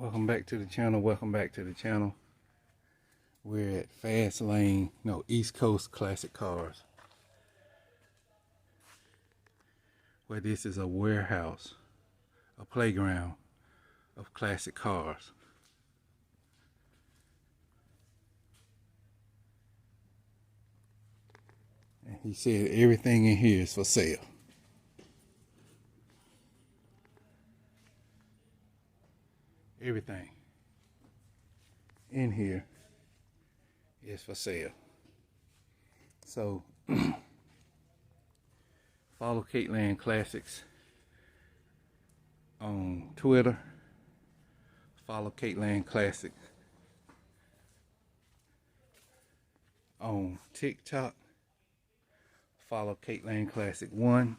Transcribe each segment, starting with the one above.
Welcome back to the channel. Welcome back to the channel. We're at Fast Lane, no, East Coast Classic Cars, where this is a warehouse, a playground of classic cars. And he said everything in here is for sale. Everything in here is for sale. So follow Caitlin Classics on Twitter. Follow Caitlin Classic on TikTok. Follow Caitlin Classic 1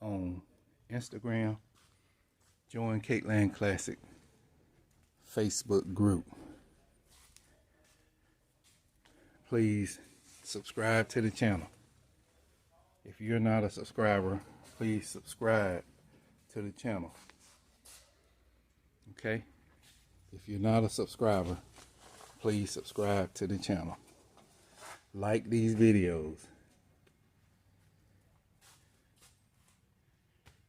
on Instagram. Join Caitlin Classic Facebook group. Please subscribe to the channel. If you're not a subscriber, please subscribe to the channel. Okay? If you're not a subscriber, please subscribe to the channel. Like these videos.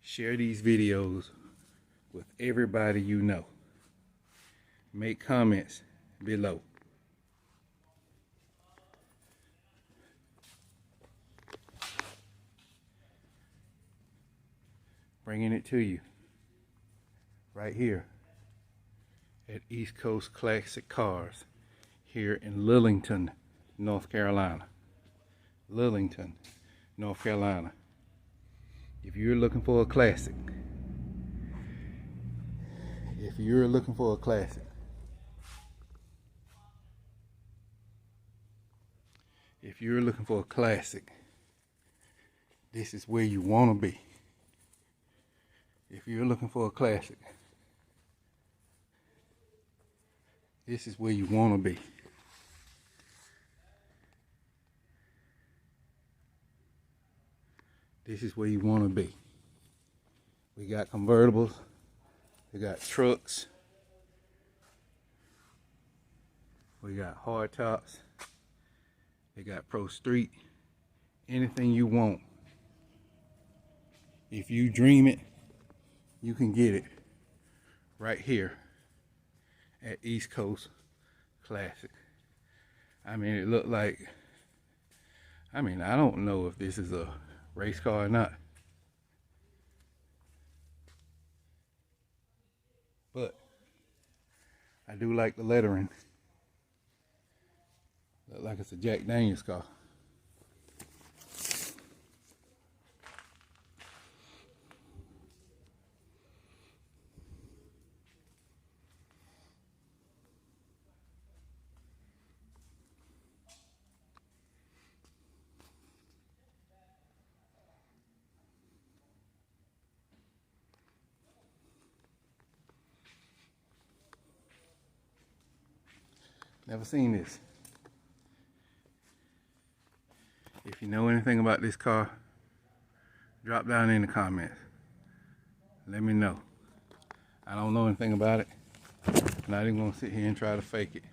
Share these videos with everybody you know. Make comments below. Bringing it to you right here at East Coast Classic Cars here in Lillington, North Carolina. Lillington, North Carolina. If you're looking for a classic, if you're looking for a classic, this is where you want to be. If you're looking for a classic, this is where you want to be. This is where you want to be. We got convertibles. We got trucks. We got hard tops. They got Pro Street. Anything you want. If you dream it, you can get it right here at East Coast Classic. I mean, it looked like, I don't know if this is a race car or not, but I do like the lettering. Look like it's a Jack Daniels car. Never seen this. If you know anything about this car, drop down in the comments. Let me know. I don't know anything about it. I'm not even gonna sit here and try to fake it.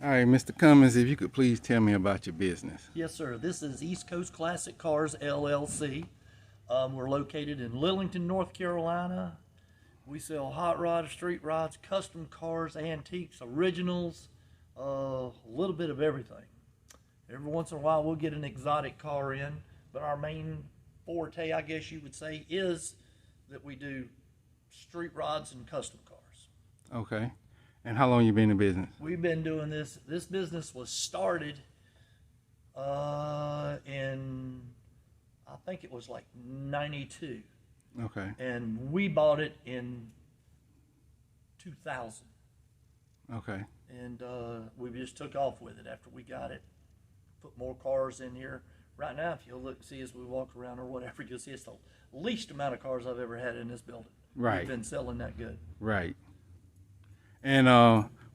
All right, Mr. Cummins, if you could please tell me about your business. Yes, sir. This is East Coast Classic Cars, LLC. We're located in Lillington, North Carolina. We sell hot rods, street rods, custom cars, antiques, originals, a little bit of everything. Every once in a while, we'll get an exotic car in, but our main forte, I guess you would say, is that we do street rods and custom cars. Okay. And how long you been in business? We've been doing this. This business was started in, I think it was like 92. Okay. And we bought it in 2000. Okay. And we just took off with it after we got it. Put more cars in here. Right now, if you look, see as we walk around or whatever, you'll see it's the least amount of cars I've ever had in this building. Right. We've been selling that good. Right. And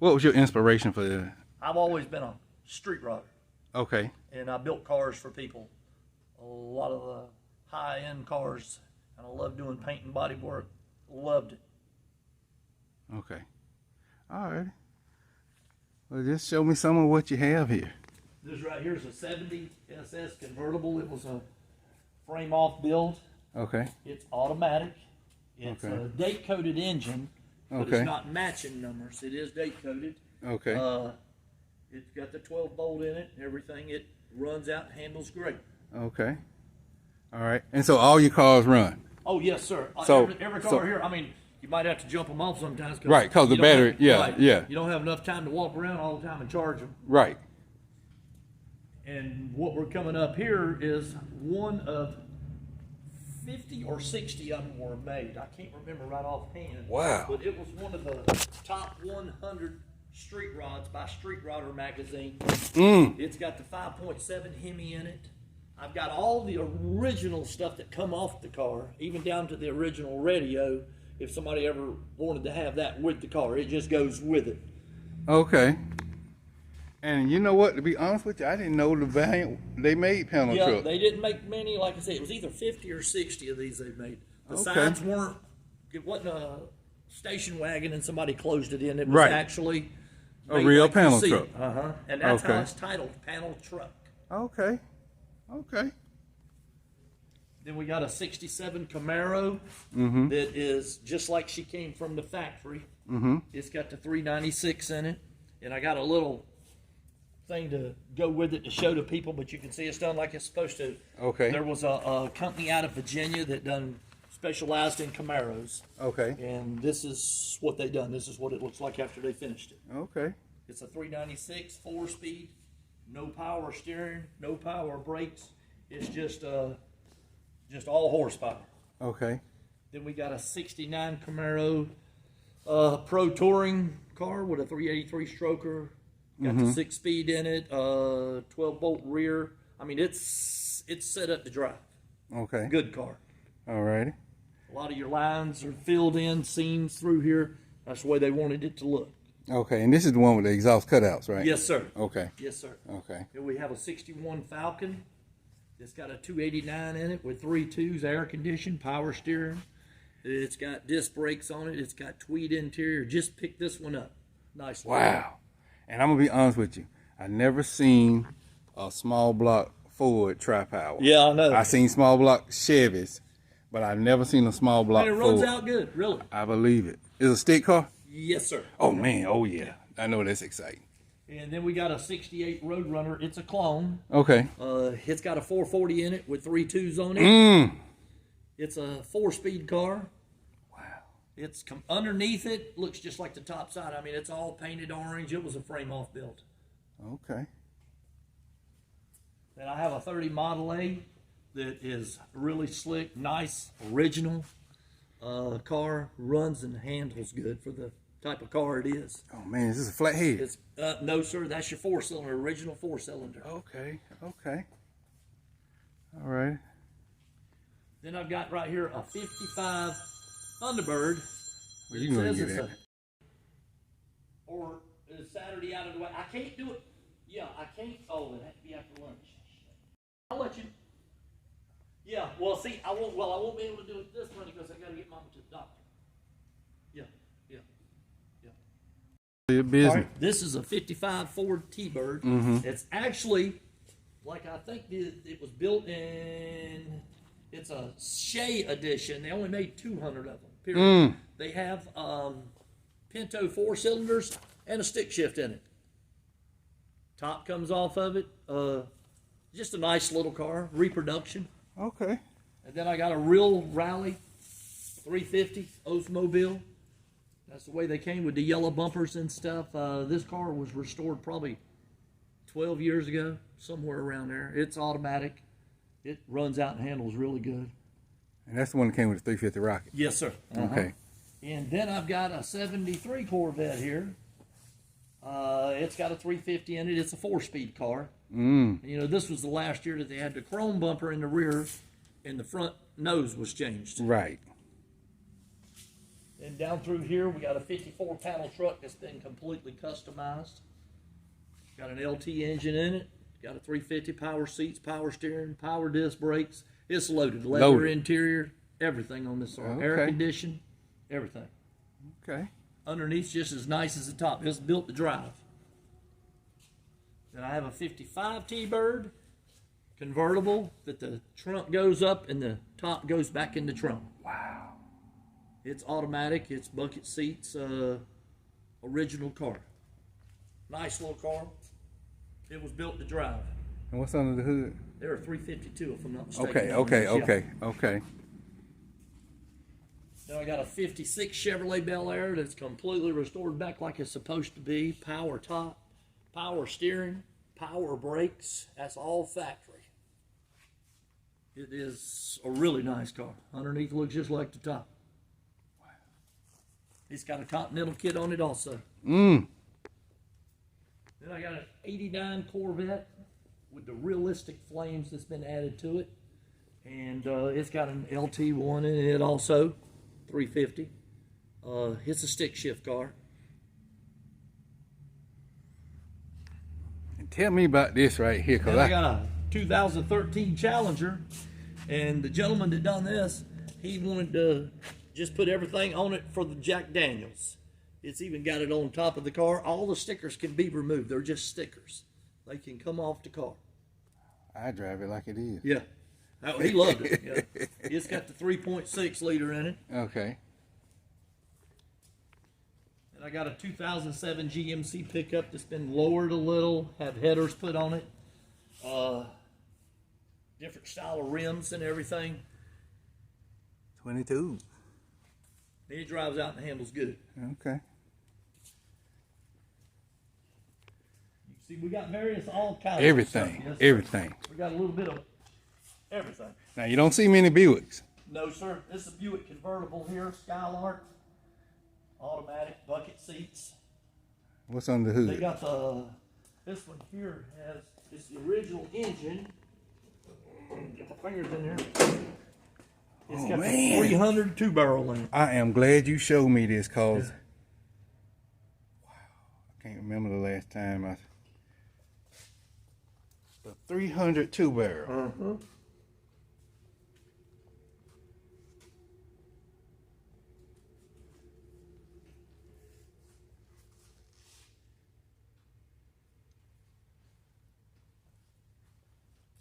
what was your inspiration for the? I've always been a street rodder. Okay. And I built cars for people. A lot of the high-end cars. And I love doing paint and body work. Loved it. Okay. All right. Well, just show me some of what you have here. This right here is a 70 SS convertible. It was a frame-off build. Okay. It's automatic. It's Okay. a date-coded engine, but Okay. it's not matching numbers. It is date-coded. Okay. It's got the 12 bolt in it and everything. It runs out and handles great. Okay. All right. And so all your cars run? Oh, yes, sir. So- every car so- here, I mean, you might have to jump them off sometimes. Right, 'cause the you don't battery- have- yeah, right, yeah. You don't have enough time to walk around all the time and charge them. Right. And what we're coming up here is one of 50 or 60 of them were made. I can't remember right offhand. Wow. But it was one of the top 100 street rods by Street Rodder magazine. It's got the 5.7 Hemi in it. I've got all the original stuff that come off the car, even down to the original radio. If somebody ever wanted to have that with the car, it just goes with it. Okay. And you know what? To be honest with you, I didn't know the Valiant they made panel Yeah, trucks. they didn't make many. Like I said, it was either 50 or 60 of these they made. The Okay. sides weren't. It wasn't a station wagon and somebody closed it in. It was Right. actually A made real like you panel see truck. it. And that's how Okay. it's titled, panel truck. Okay. Okay. Then we got a 67 Camaro Mm-hmm. that is just like she came from the factory. Mm-hmm. It's got the 396 in it, and I got a little thing to go with it to show to people, but you can see it's done like it's supposed to. Okay. There was a company out of Virginia that done specialized in Camaros, Okay. and this is what they done. This is what it looks like after they finished it. Okay. It's a 396 4-speed, no power steering, no power brakes. It's just all horsepower. Okay. Then we got a 69 Camaro Pro Touring car with a 383 stroker. Got the 6-speed in it, 12 bolt rear. I mean, it's set up to drive. Okay. Good car. All righty. A lot of your lines are filled in, seams through here. That's the way they wanted it to look. Okay. And this is the one with the exhaust cutouts, right? Yes, sir. Okay. Yes, sir. Okay. Then we have a 61 Falcon. It's got a 289 in it with 3 2s, air conditioned, power steering. It's got disc brakes on it. It's got tweed interior. Just picked this one up. Nice. Wow. And I'm gonna be honest with you. I never seen a small block Ford tri-power. Yeah, I know. I seen small block Chevys, but I've never seen a small block And it runs Ford. out good, really. I believe it. Is it a stick car? Yes, sir. Oh man. Oh yeah. I know that's exciting. And then we got a 68 Roadrunner. It's a clone. Okay. It's got a 440 in it with 3 2s on it. It's a 4-speed car. Wow. It's underneath it, looks just like the top side. I mean, it's all painted orange. It was a frame-off build. Okay. Then I have a 30 Model A that is really slick, nice, original car. Runs and handles good for the type of car it is. Oh man, is this a flat head? It's no, sir. That's your 4-cylinder, original 4-cylinder. Okay. Okay. All right. Then I've got right here a 55 Thunderbird. Well, you can go and Says get it's that. or is Saturday out of the way? I can't do it. Yeah, I can't. Oh, it has to be after lunch. I'll let you. Yeah. Well, see, I won't. Well, I won't be able to do it this Monday because I got to get Mama to the doctor. Yeah. Yeah. Your All business. right, this is a 55 Ford T-Bird. It's actually, like I think it was built in, it's a Shea edition. They only made 200 of them, period. They have Pinto 4 cylinders and a stick shift in it. Top comes off of it. Just a nice little car, reproduction. Okay. And then I got a real rally 350 Oldsmobile. That's the way they came with the yellow bumpers and stuff. This car was restored probably 12 years ago, somewhere around there. It's automatic. It runs out and handles really good. And that's the one that came with the 350 Rocket. Yes, sir. Okay. And then I've got a 73 Corvette here. It's got a 350 in it. It's a 4-speed car. You know, this was the last year that they had the chrome bumper in the rear and the front nose was changed. Right. And down through here, we got a 54 panel truck that's been completely customized. Got an LT engine in it. Got a 350 power seats, power steering, power disc brakes. It's loaded. Leather interior, everything on this car. Air conditioning, everything. Okay. Underneath, just as nice as the top. It's built to drive. Then I have a 55 T-Bird, convertible, that the trunk goes up and the top goes back in the trunk. Wow. It's automatic. It's bucket seats. Original car. Nice little car. It was built to drive. And what's under the hood? They're a 352, if I'm not mistaken. Okay. Then I got a 56 Chevrolet Bel Air that's completely restored back like it's supposed to be. Power top, power steering, power brakes. That's all factory. It is a really nice car. Underneath looks just like the top. It's got a Continental kit on it also. Then I got an 89 Corvette with the realistic flames that's been added to it. And it's got an LT1 in it also, 350. It's a stick shift car. And tell me about this right here, cause I got a 2013 Challenger, and the gentleman that done this, he wanted to just put everything on it for the Jack Daniels. It's even got it on top of the car. All the stickers can be removed. They're just stickers. They can come off the car. I drive it like it is. Yeah. Oh, he loved it. Yeah. It's got the 3.6 liter in it. Okay. And I got a 2007 GMC pickup that's been lowered a little, had headers put on it. Different style of rims and everything. 22. And it drives out and handles good. Okay. You see, we got all kinds Everything. of stuff. Yes, Everything. we got a little bit of everything. Now you don't see many Buicks. No, sir. This is a Buick convertible here, Skylark. Automatic bucket seats. What's under the They hood? got this one here has, it's the original engine. Get the fingers in there. It's got the 300 2-barrel in it. I am glad you showed me this, cause wow, I can't remember the last time the 300 2-barrel.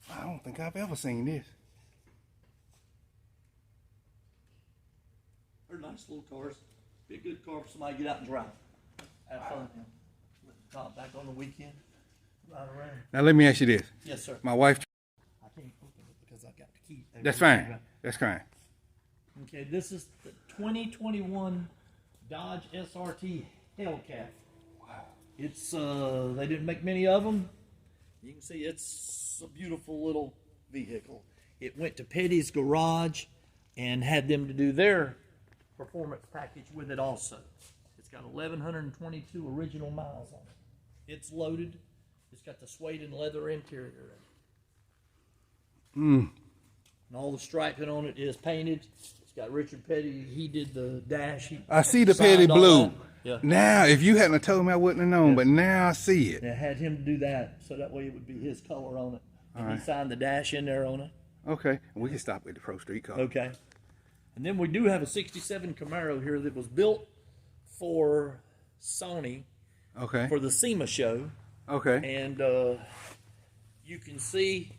I don't think I've ever seen this. They're nice little cars. Be a good car for somebody to get out and drive. Have fun. Let the top back on the weekend. Ride around. Now let me ask you this. Yes, sir. My wife. I can't open it because I've got the key. That's fine. That's fine. Okay, this is the 2021 Dodge SRT Hellcat. Wow. It's they didn't make many of them. You can see it's a beautiful little vehicle. It went to Petty's Garage and had them to do their performance package with it also. It's got 1,122 original miles on it. It's loaded. It's got the suede and leather interior in it. And all the striping on it is painted. It's got Richard Petty. He did the dash. I see the signed Petty all blue. that. Yeah. Now, if you hadn't have told me, I wouldn't have known. But now I see it. And I had him do that so that way it would be his color on it. And he signed the dash in there on it. Okay, we can stop at the Pro Street car. Okay. And then we do have a 67 Camaro here that was built for Sony Okay. for the SEMA show. Okay. And you can see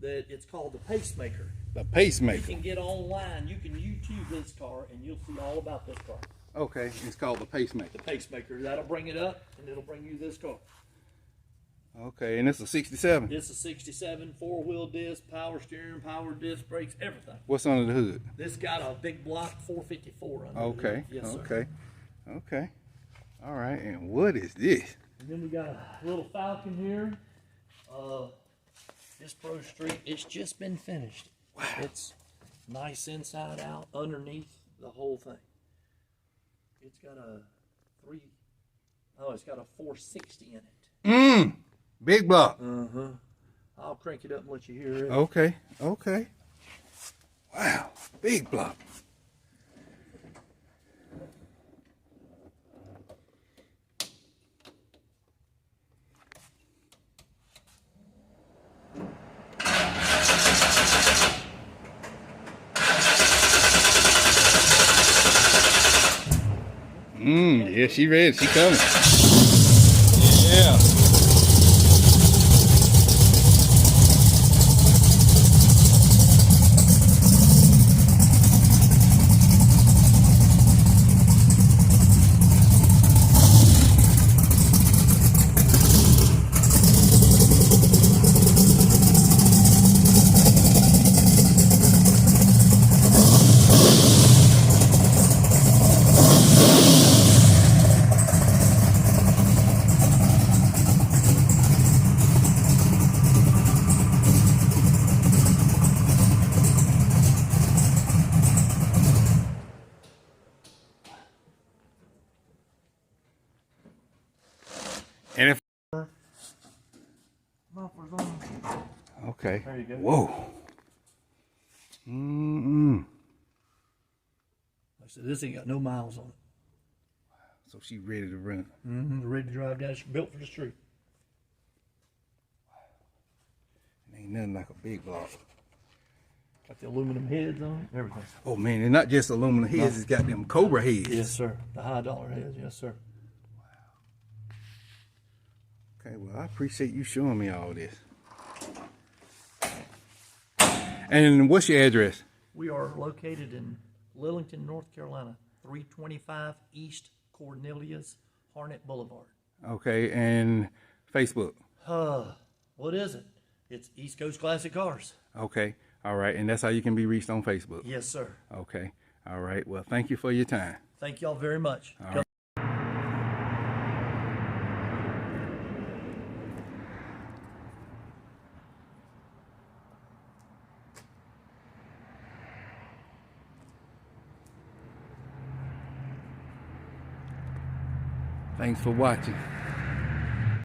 that it's called the Pacemaker. The You Pacemaker. can get online, you can YouTube this car, and you'll see all about this car. Okay. It's called the Pacemaker. The Pacemaker. That'll bring it up, and it'll bring you this car. Okay. And it's a 67. This is 67, 4-wheel disc, power steering, power disc brakes, everything. What's under the hood? This got a big block 454 under Okay. it. Yes, sir. Okay. Okay. All right. And what is this? And then we got a little Falcon here. This Pro Street, it's just been finished. Wow. It's nice inside out, underneath the whole thing. It's got it's got a 460 in it. Big block. I'll crank it up and let you hear it. Okay. Okay. Wow. Big block. Yeah, she ready. She coming. Yeah. And if Mufflers on. okay. There you go. Whoa. Like I said, this ain't got no miles on it. So she ready to run. Ready to drive down. She's built for the street. Ain't nothing like a big block. Got the aluminum heads on it, everything. Oh man, and not just aluminum heads, it's got them Cobra heads. Yes, sir. The high dollar heads, yes, sir. Okay, well I appreciate you showing me all this. And what's your address? We are located in Lillington, North Carolina, 325 East Cornelius, Harnett Boulevard. Okay, and Facebook. What is it? It's East Coast Classic Cars. Okay, all right, and that's how you can be reached on Facebook. Yes, sir. Okay, all right. Well, thank you for your time. Thank y'all very much. All right. Thanks for watching.